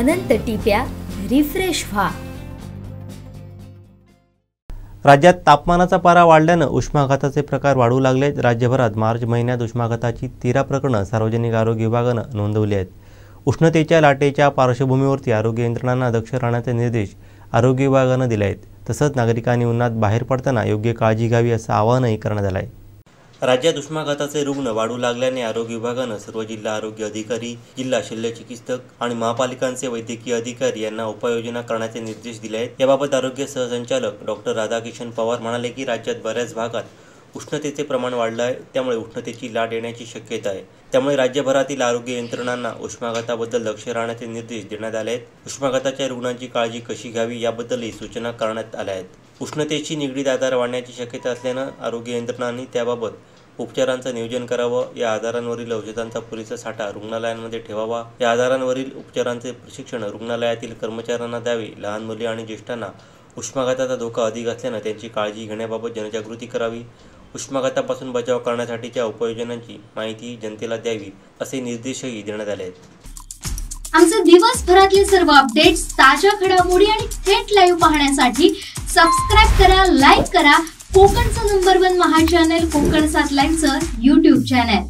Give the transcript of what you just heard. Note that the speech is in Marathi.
अनंत टिप्या रिफ्रेश व्हा। राज्यात तापमानाचा पारा वाढल्याने उष्माघाताचे प्रकार वाढू लागलेत। राज्यभरात मार्च महिन्यात उष्माघाताची 13 प्रकरणे सार्वजनिक आरोग्य विभागाने नोंदवली आहेत। उष्णतेच्या लाटेच्या पार्श्वभूमीवर आरोग्य यंत्रणांना दक्ष राहण्याचे निर्देश आरोग्य विभागाने दिले आहेत। तसंच नागरिकांनी उन्हात बाहेर पडताना योग्य काळजी घ्यावी असं आवाहनही करण्यात आलं आहे। राज्यात उष्माघाताचे रुग्ण वाढू लागल्याने आरोग्य विभागाने सर्व जिल्हा आरोग्य अधिकारी, जिल्हा शल्यचिकित्सक आणि महापालिकांचे वैद्यकीय अधिकारी यांना उपाययोजना करण्याचे निर्देश दिले आहेत। याबाबत आरोग्य सहसंचालक डॉक्टर राधाकिशन पवार म्हणाले की राज्यात बऱ्याच भागात उष्णतेचे प्रमाण वाढले आहे, त्यामुळे उष्णतेची लाट येण्याची शक्यता आहे। त्यामुळे राज्यभरातील आरोग्य यंत्रणांना उष्माघाताबद्दल लक्ष राहण्याचे निर्देश देण्यात आले आहेत। उष्माघाताच्या रुग्णांची काळजी कशी घ्यावी याबद्दलही सूचना करण्यात आल्या आहेत। उष्णतेशी निगडीत आजार वाढण्याची शक्यता असल्याने आरोग्य यंत्रणांनी त्याबाबत उपचारांचं नियोजन करावं। या आजारांवरील औषधांचा पुरेसा साठा रुग्णालयांमध्ये ठेवावा। या आजारांवरील उपचारांचे प्रशिक्षण रुग्णालयातील कर्मचाऱ्यांना द्यावे। लहान मुले आणि ज्येष्ठांना उष्माघाताचा धोका अधिक असल्याने त्यांची काळजी घेण्याबाबत जनजागृती करावी। उष्माघातापासून बचाव करण्यासाठीच्या उपाययोजनांची माहिती जनतेला द्यावी असे निर्देशही देण्यात आले आहेत। आमचे दिवसभरातले सर्व अपडेट्स, ताज्या घडामोडी आणि थेट लाईव्ह पाहण्यासाठी सबस्क्राइब करा, लाईक करा कोकणचं नंबर 1 महा चॅनल कोकण 7 लाईव्हचं YouTube चॅनल।